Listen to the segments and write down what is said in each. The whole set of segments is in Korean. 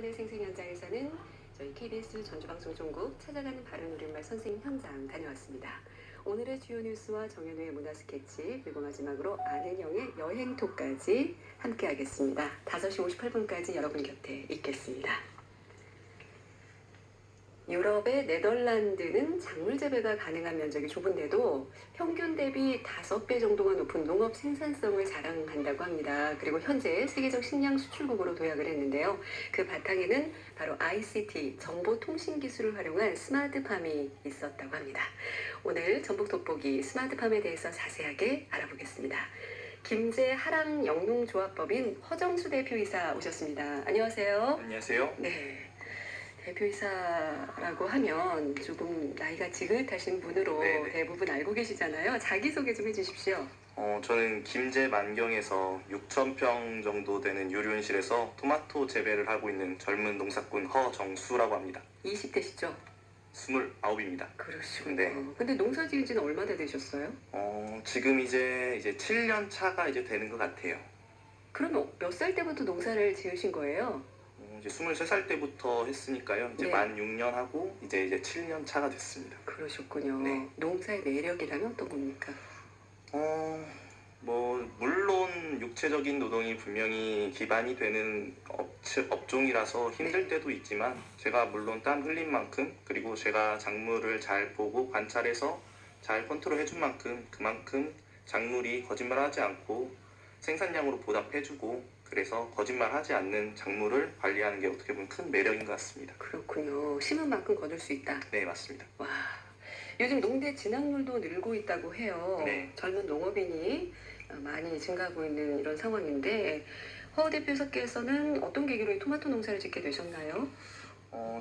이번에 생생 현장에서는 저희 KBS 전주방송종국 찾아가는 바른 우리말 선생님 현장 다녀왔습니다. 오늘의 주요 뉴스와 정현우의 문화 스케치 그리고 마지막으로 아는영의 여행토까지 함께하겠습니다. 5시 58분까지 여러분 곁에 있겠습니다. 유럽의 네덜란드는 작물 재배가 가능한 면적이 좁은데도 평균 대비 5배 정도가 높은 농업 생산성을 자랑한다고 합니다. 그리고 현재 세계적 식량 수출국으로 도약을 했는데요. 그 바탕에는 바로 ICT, 정보통신 기술을 활용한 스마트팜이 있었다고 합니다. 오늘 전북 돋보기 스마트팜에 대해서 자세하게 알아보겠습니다. 김제 하랑 영농조합법인 허정수 대표이사 오셨습니다. 안녕하세요. 안녕하세요. 네. 대표이사라고 하면 조금 나이가 지긋하신 분으로 네네. 대부분 알고 계시잖아요. 자기소개 좀 해주십시오. 저는 김제 만경에서 6,000평 정도 되는 요리온실에서 토마토 재배를 하고 있는 젊은 농사꾼 허정수라고 합니다. 20대시죠? 29입니다. 그러시군요. 네. 근데 농사 지은 지는 얼마나 되셨어요? 지금 이제 7년 차가 이제 되는 것 같아요. 그럼 몇 살 때부터 농사를 지으신 거예요? 이제 23살 때부터 했으니까요. 이제 네. 만 6년 하고 이제 7년 차가 됐습니다. 그러셨군요. 네. 농사의 매력이라면 또 뭡니까? 물론 육체적인 노동이 분명히 기반이 되는 업종이라서 힘들 때도 있지만 제가 물론 땀 흘린 만큼 그리고 제가 작물을 잘 보고 관찰해서 잘 컨트롤 해준 만큼 그만큼 작물이 거짓말하지 않고 생산량으로 보답해주고 그래서 거짓말하지 않는 작물을 관리하는 게 어떻게 보면 큰 매력인 것 같습니다. 그렇군요. 심은 만큼 거둘 수 있다. 네, 맞습니다. 와, 요즘 농대 진학률도 늘고 있다고 해요. 네. 젊은 농업인이 많이 증가하고 있는 이런 상황인데 허 대표께서는 어떤 계기로 이 토마토 농사를 짓게 되셨나요?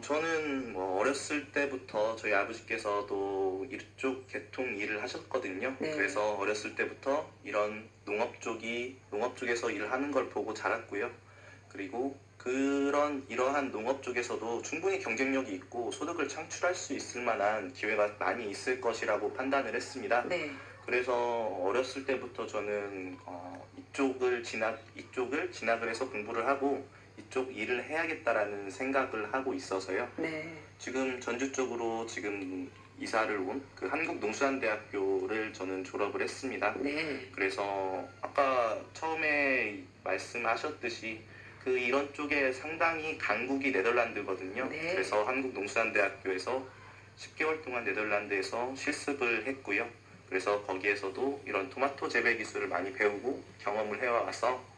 저는 어렸을 때부터 저희 아버지께서도 이쪽 계통 일을 하셨거든요. 네. 그래서 어렸을 때부터 이런 농업 쪽에서 일을 하는 걸 보고 자랐고요. 그리고 이러한 농업 쪽에서도 충분히 경쟁력이 있고 소득을 창출할 수 있을 만한 기회가 많이 있을 것이라고 판단을 했습니다. 네. 그래서 어렸을 때부터 저는 이쪽을 진학을 해서 공부를 하고 이쪽 일을 해야겠다라는 생각을 하고 있어서요. 네. 지금 전주 쪽으로 지금 이사를 온 그 한국농수산대학교를 저는 졸업을 했습니다. 네. 그래서 아까 처음에 말씀하셨듯이 이런 쪽에 상당히 강국이 네덜란드거든요. 네. 그래서 한국농수산대학교에서 10개월 동안 네덜란드에서 실습을 했고요. 그래서 거기에서도 이런 토마토 재배 기술을 많이 배우고 경험을 해와서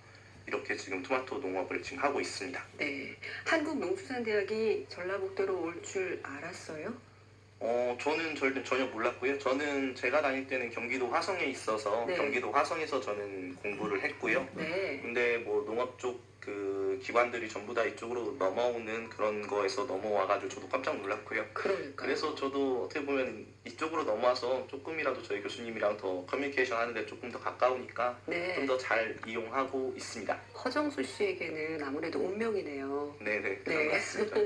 이렇게 지금 토마토 농업을 지금 하고 있습니다. 네. 한국농수산대학이 전라북도로 올 줄 알았어요? 저는 전혀 몰랐고요. 저는 제가 다닐 때는 경기도 화성에 있어서 네. 경기도 화성에서 저는 공부를 했고요. 네. 근데 농업 쪽 기관들이 전부 다 이쪽으로 넘어오는 그런 거에서 넘어와가지고 저도 깜짝 놀랐고요. 그러니까요. 그래서 저도 어떻게 보면 이쪽으로 넘어와서 조금이라도 저희 교수님이랑 더 커뮤니케이션 하는데 조금 더 가까우니까 네. 좀 더 잘 이용하고 있습니다. 허정수 씨에게는 아무래도 운명이네요. 네네, 그런 네. 것 같습니다.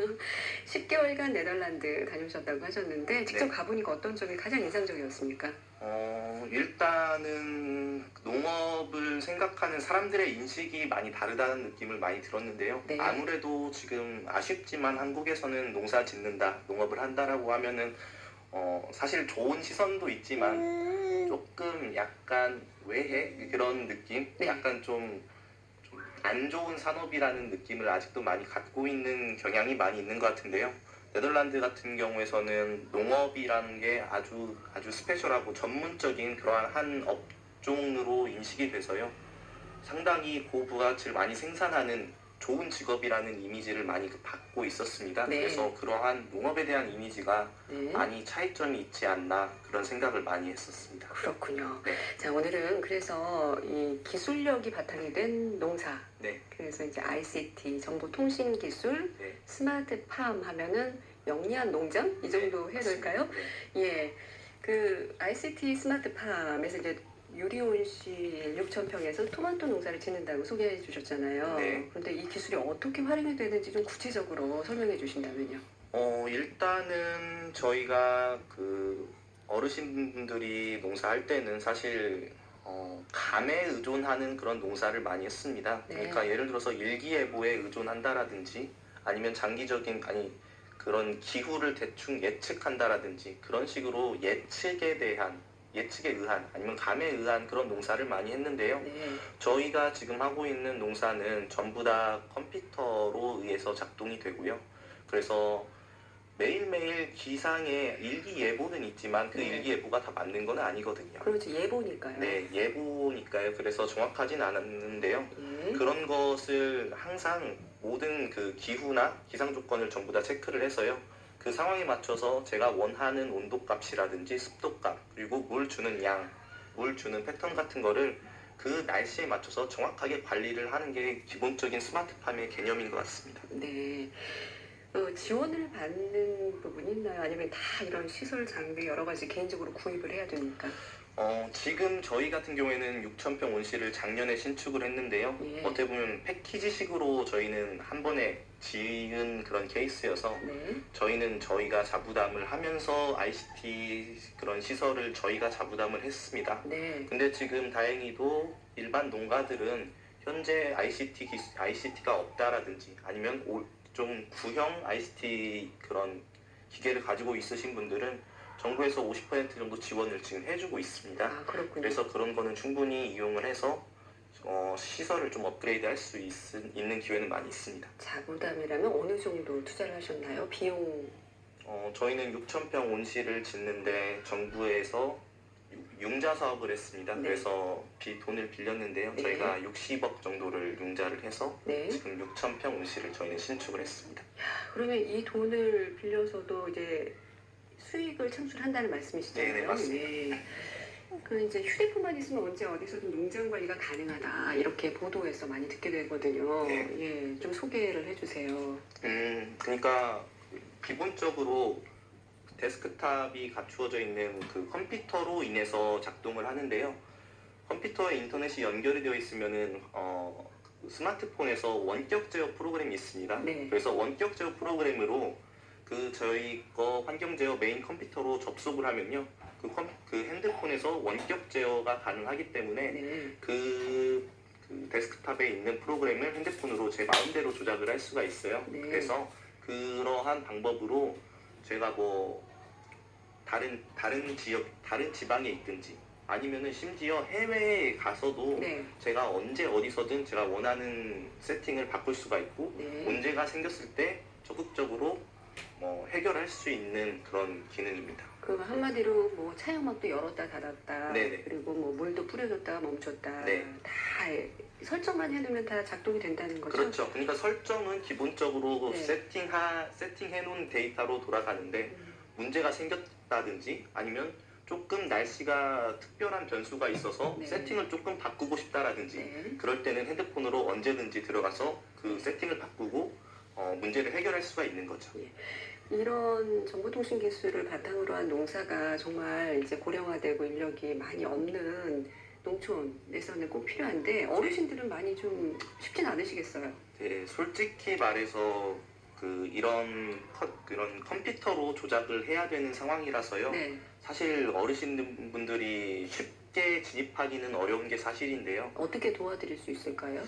10개월간 네덜란드 다녀오셨다고 하셨는데 직접 네. 가보니까 어떤 점이 가장 인상적이었습니까? 일단은 농업을 생각하는 사람들의 인식이 많이 다르다는 느낌을 많이 들었는데요. 네. 아무래도 지금 아쉽지만 한국에서는 농사 짓는다, 농업을 한다라고 하면은 사실 좋은 시선도 있지만 조금 약간 왜 해? 그런 느낌? 네. 약간 좀 안 좋은 산업이라는 느낌을 아직도 많이 갖고 있는 경향이 많이 있는 것 같은데요. 네덜란드 같은 경우에서는 농업이라는 게 아주 스페셜하고 전문적인 그러한 한 업종으로 인식이 돼서요. 상당히 고부가치를 많이 생산하는 좋은 직업이라는 이미지를 많이 받고 있었습니다. 네. 그래서 그러한 농업에 대한 이미지가 네. 많이 차이점이 있지 않나 그런 생각을 많이 했었습니다. 그렇군요. 네. 자, 오늘은 그래서 이 기술력이 바탕이 된 농사. 네. 그래서 이제 ICT, 정보통신기술, 네. 스마트팜 하면은 영리한 농장? 이 정도 해야 될까요? 네. 예. 그 ICT 스마트팜에서 이제 유리온실 6,000평에서 토마토 농사를 짓는다고 소개해 주셨잖아요. 네. 그런데 이 기술이 어떻게 활용이 되는지 좀 구체적으로 설명해 주신다면요. 일단은 저희가 어르신분들이 농사할 때는 사실 감에 의존하는 그런 농사를 많이 했습니다. 네. 그러니까 예를 들어서 일기예보에 의존한다라든지 아니면 장기적인 그런 기후를 대충 예측한다라든지 그런 식으로 예측에 의한 아니면 감에 의한 그런 농사를 많이 했는데요. 네. 저희가 지금 하고 있는 농사는 전부 다 컴퓨터로 의해서 작동이 되고요. 그래서 매일매일 기상의 일기예보는 있지만 그 네. 일기예보가 다 맞는 건 아니거든요. 그렇죠. 예보니까요. 네, 예보니까요. 그래서 정확하진 않았는데요. 예. 그런 것을 항상 모든 그 기후나 기상 조건을 전부 다 체크를 해서요. 그 상황에 맞춰서 제가 원하는 온도값이라든지 습도값, 그리고 물 주는 양, 물 주는 패턴 같은 거를 그 날씨에 맞춰서 정확하게 관리를 하는 게 기본적인 스마트팜의 개념인 것 같습니다. 네. 지원을 받는 부분이 있나요? 아니면 다 이런 시설 장비 여러 가지 개인적으로 구입을 해야 되니까? 지금 저희 같은 경우에는 6,000평 온실을 작년에 신축을 했는데요. 예. 어떻게 보면 패키지식으로 저희는 한 번에 지은 그런 케이스여서 네. 저희는 저희가 자부담을 하면서 ICT 그런 시설을 저희가 자부담을 했습니다. 네. 근데 지금 다행히도 일반 농가들은 현재 ICT가 없다라든지 아니면 좀 구형 ICT 그런 기계를 가지고 있으신 분들은 정부에서 50% 정도 지원을 지금 해주고 있습니다. 아, 그렇군요. 그래서 그런 거는 충분히 이용을 해서 시설을 좀 업그레이드 할 수 있는 기회는 많이 있습니다. 자부담이라면 어느 정도 투자를 하셨나요? 비용. 저희는 6,000평 온실을 짓는데 정부에서 융자 사업을 했습니다. 네. 그래서 돈을 빌렸는데요. 네. 저희가 60억 정도를 융자를 해서 네. 지금 6,000평 온실을 저희는 신축을 했습니다. 그러면 이 돈을 빌려서도 이제 수익을 창출한다는 말씀이시잖아요. 네, 맞습니다. 네. 그 이제 휴대폰만 있으면 언제 어디서든 농장 관리가 가능하다 이렇게 보도에서 많이 듣게 되거든요. 네. 예, 좀 소개를 해주세요. 그러니까 기본적으로 데스크탑이 갖추어져 있는 그 컴퓨터로 인해서 작동을 하는데요. 컴퓨터에 인터넷이 연결이 되어 있으면은 스마트폰에서 원격 제어 프로그램이 있습니다. 네. 그래서 원격 제어 프로그램으로 그 저희 거 환경 제어 메인 컴퓨터로 접속을 하면요. 그 핸드폰에서 원격 제어가 가능하기 때문에 네. 그 데스크탑에 있는 프로그램을 핸드폰으로 제 마음대로 조작을 할 수가 있어요. 네. 그래서 그러한 방법으로 제가 뭐 다른 지방에 있든지 아니면은 심지어 해외에 가서도 네. 제가 언제 어디서든 제가 원하는 세팅을 바꿀 수가 있고 네. 문제가 생겼을 때 적극적으로 해결할 수 있는 그런 기능입니다. 그 한마디로 뭐 차용막도 열었다 닫았다. 네네. 그리고 뭐 물도 뿌려줬다가 멈췄다. 네. 다 설정만 해두면 다 작동이 된다는 거죠? 그렇죠. 그러니까 설정은 기본적으로 네. 세팅해 놓은 데이터로 돌아가는데 문제가 생겼다든지 아니면 조금 날씨가 특별한 변수가 있어서 네. 세팅을 조금 바꾸고 싶다라든지 네. 그럴 때는 핸드폰으로 언제든지 들어가서 그 세팅을 바꾸고 문제를 해결할 수가 있는 거죠. 이런 정보통신 기술을 바탕으로 한 농사가 정말 이제 고령화되고 인력이 많이 없는 농촌에서는 꼭 필요한데 어르신들은 많이 좀 쉽진 않으시겠어요? 네, 솔직히 말해서 그런 컴퓨터로 조작을 해야 되는 상황이라서요. 네. 사실 어르신분들이 쉽게 진입하기는 어려운 게 사실인데요. 어떻게 도와드릴 수 있을까요?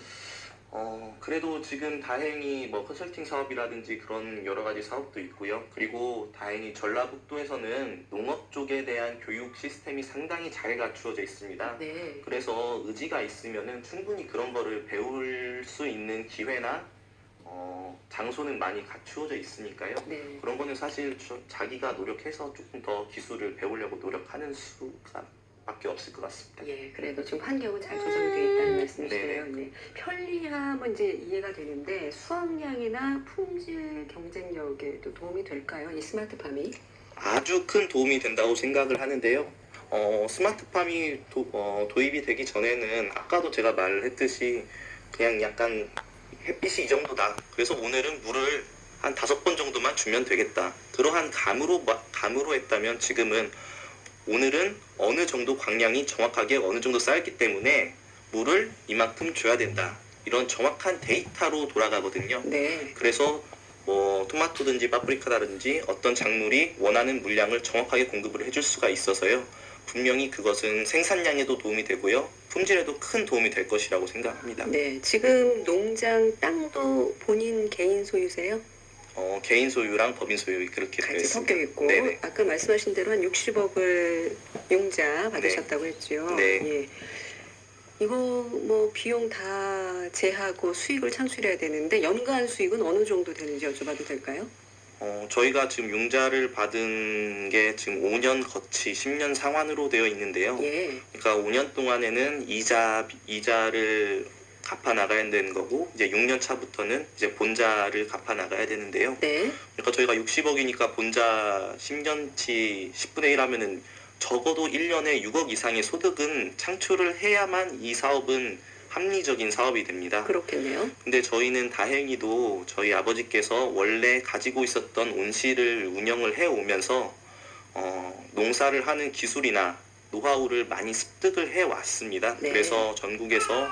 그래도 지금 다행히 뭐 컨설팅 사업이라든지 그런 여러 가지 사업도 있고요. 그리고 다행히 전라북도에서는 농업 쪽에 대한 교육 시스템이 상당히 잘 갖추어져 있습니다. 네. 그래서 의지가 있으면은 충분히 그런 거를 배울 수 있는 기회나 장소는 많이 갖추어져 있으니까요. 네. 그런 거는 사실 자기가 노력해서 조금 더 기술을 배우려고 노력하는 수가 밖에 없을 것 같습니다. 예, 그래도 지금 환경은 잘 조성되어 있다는 말씀이시네요. 네네. 네. 편리함은 이제 이해가 되는데 수확량이나 품질 경쟁력에도 도움이 될까요? 이 스마트팜이? 아주 큰 도움이 된다고 생각을 하는데요. 스마트팜이 도입이 되기 전에는 아까도 제가 말했듯이 그냥 약간 햇빛이 이 정도다. 그래서 오늘은 물을 한 5번 정도만 주면 되겠다. 그러한 감으로 했다면 지금은 오늘은 어느 정도 광량이 정확하게 어느 정도 쌓였기 때문에 물을 이만큼 줘야 된다. 이런 정확한 데이터로 돌아가거든요. 네. 그래서 뭐 토마토든지 파프리카라든지 어떤 작물이 원하는 물량을 정확하게 공급을 해줄 수가 있어서요. 분명히 그것은 생산량에도 도움이 되고요. 품질에도 큰 도움이 될 것이라고 생각합니다. 네, 지금 농장 땅도 본인 개인 소유세요? 개인 소유랑 법인 소유 그렇게 되어 같이 있습니다. 섞여 있고 네네. 아까 말씀하신 대로 한 60억을 융자 받으셨다고 했죠. 네. 예. 이거 뭐 비용 다 제하고 수익을 창출해야 되는데 연간 수익은 어느 정도 되는지 여쭤봐도 될까요? 저희가 지금 융자를 받은 게 지금 5년 거치 10년 상환으로 되어 있는데요. 예. 그러니까 5년 동안에는 이자를 갚아 나가야 되는 거고 이제 6년 차부터는 이제 본자를 갚아 나가야 되는데요. 네. 그러니까 저희가 60억이니까 본자 10년치 10분의 1 하면은 적어도 1년에 6억 이상의 소득은 창출을 해야만 이 사업은 합리적인 사업이 됩니다. 그렇겠네요. 근데 저희는 다행히도 저희 아버지께서 원래 가지고 있었던 온실을 운영을 해 오면서 농사를 하는 기술이나 노하우를 많이 습득을 해 왔습니다. 네. 그래서 전국에서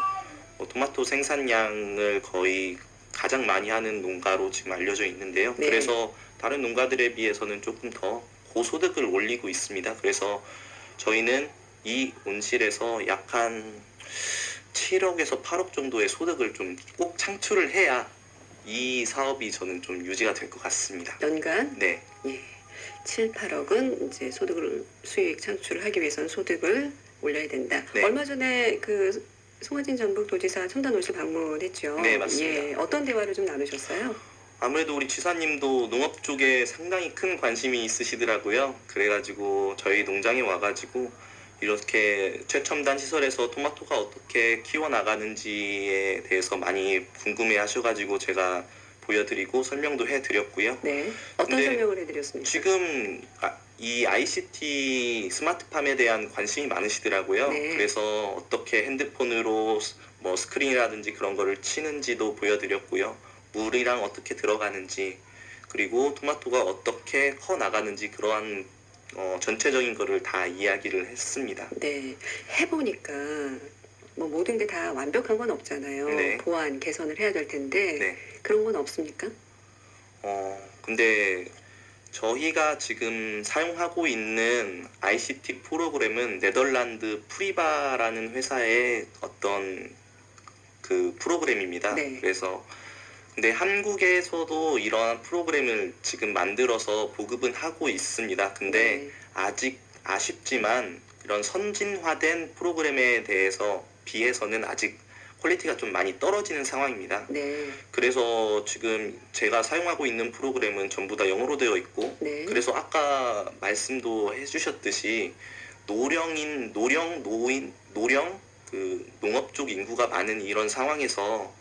토마토 생산량을 거의 가장 많이 하는 농가로 지금 알려져 있는데요. 네. 그래서 다른 농가들에 비해서는 조금 더 고소득을 올리고 있습니다. 그래서 저희는 이 온실에서 약 한 7억에서 8억 정도의 소득을 좀 꼭 창출을 해야 이 사업이 저는 좀 유지가 될 것 같습니다. 연간 네, 예. 7, 8억은 이제 수익 창출을 하기 위해서는 소득을 올려야 된다. 네. 얼마 전에 그 송하진 전북도지사 첨단온실 방문했죠. 네, 맞습니다. 예. 어떤 대화를 좀 나누셨어요? 아무래도 우리 지사님도 농업 쪽에 상당히 큰 관심이 있으시더라고요. 그래가지고 저희 농장에 와가지고 이렇게 최첨단 시설에서 토마토가 어떻게 키워나가는지에 대해서 많이 궁금해 하셔가지고 제가 보여드리고 설명도 해드렸고요. 네. 어떤 근데 설명을 해드렸습니까? 지금 이 ICT 스마트팜에 대한 관심이 많으시더라고요. 네. 그래서 어떻게 핸드폰으로 뭐 스크린이라든지 그런 거를 치는지도 보여드렸고요. 물이랑 어떻게 들어가는지 그리고 토마토가 어떻게 커 나가는지 그러한 전체적인 거를 다 이야기를 했습니다. 네. 해보니까 뭐 모든 게 다 완벽한 건 없잖아요. 네. 보완, 개선을 해야 될 텐데 네. 그런 건 없습니까? 근데 저희가 지금 사용하고 있는 ICT 프로그램은 네덜란드 프리바라는 회사의 어떤 그 프로그램입니다. 네. 그래서 근데 한국에서도 이러한 프로그램을 지금 만들어서 보급은 하고 있습니다. 근데 네. 아직 아쉽지만 이런 선진화된 프로그램에 대해서 비해서는 아직 퀄리티가 좀 많이 떨어지는 상황입니다. 네. 그래서 지금 제가 사용하고 있는 프로그램은 전부 다 영어로 되어 있고 네. 그래서 아까 말씀도 해주셨듯이 노령 그 농업 쪽 인구가 많은 이런 상황에서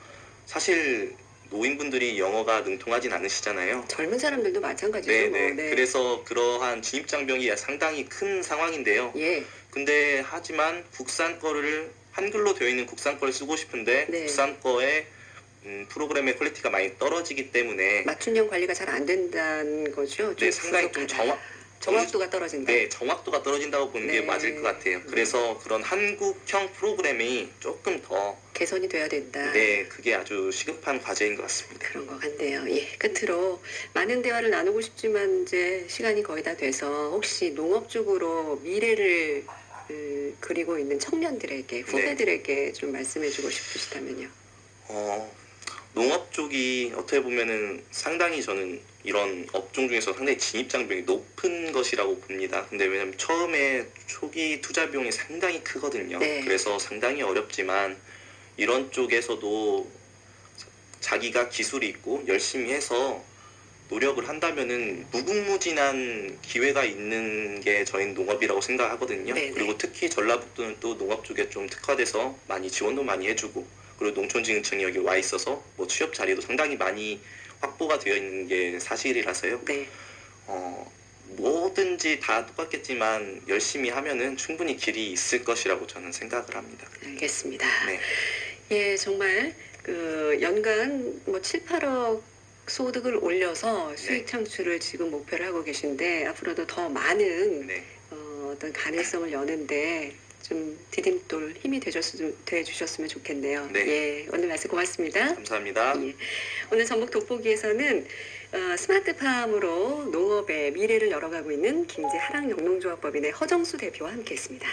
사실 노인분들이 영어가 능통하진 않으시잖아요. 젊은 사람들도 마찬가지죠. 네네. 뭐. 네. 그래서 그러한 진입장벽이 상당히 큰 상황인데요. 예. 근데 하지만 국산 거를 한글로 되어 있는 국산 거를 쓰고 싶은데 네. 국산 거의 프로그램의 퀄리티가 많이 떨어지기 때문에 맞춤형 관리가 잘 안 된다는 거죠. 네, 상당히 좀 정확도가 떨어진다. 네, 정확도가 떨어진다고 보는 게 네. 맞을 것 같아요. 그래서 그런 한국형 프로그램이 조금 더 개선이 돼야 된다. 네, 그게 아주 시급한 과제인 것 같습니다. 그런 것 같네요. 예, 끝으로 많은 대화를 나누고 싶지만 이제 시간이 거의 다 돼서 혹시 농업 쪽으로 미래를 그리고 있는 청년들에게 후배들에게 좀 말씀해주고 싶으시다면요. 농업 쪽이 어떻게 보면은 상당히 저는 이런 업종 중에서 상당히 진입장벽이 높은 것이라고 봅니다. 근데 왜냐면 처음에 초기 투자 비용이 상당히 크거든요. 네. 그래서 상당히 어렵지만 이런 쪽에서도 자기가 기술이 있고 열심히 해서 노력을 한다면은 무궁무진한 기회가 있는 게 저희 농업이라고 생각하거든요. 네네. 그리고 특히 전라북도는 또 농업 쪽에 좀 특화돼서 많이 지원도 많이 해주고 그리고 농촌진흥청이 여기 와 있어서 뭐 취업 자리도 상당히 많이 확보가 되어 있는 게 사실이라서요. 네. 뭐든지 다 똑같겠지만 열심히 하면은 충분히 길이 있을 것이라고 저는 생각을 합니다. 알겠습니다. 네. 예, 정말 그 연간 뭐 7, 8억 소득을 올려서 수익 네. 창출을 지금 목표를 하고 계신데 앞으로도 더 많은 네. 어떤 가능성을 여는데 좀 디딤돌 힘이 되주셨으면 좋겠네요. 네. 예, 오늘 말씀 고맙습니다. 감사합니다. 예. 오늘 전북 돋보기에서는 스마트팜으로 농업의 미래를 열어가고 있는 김제 하락영농조합법인의 허정수 대표와 함께했습니다.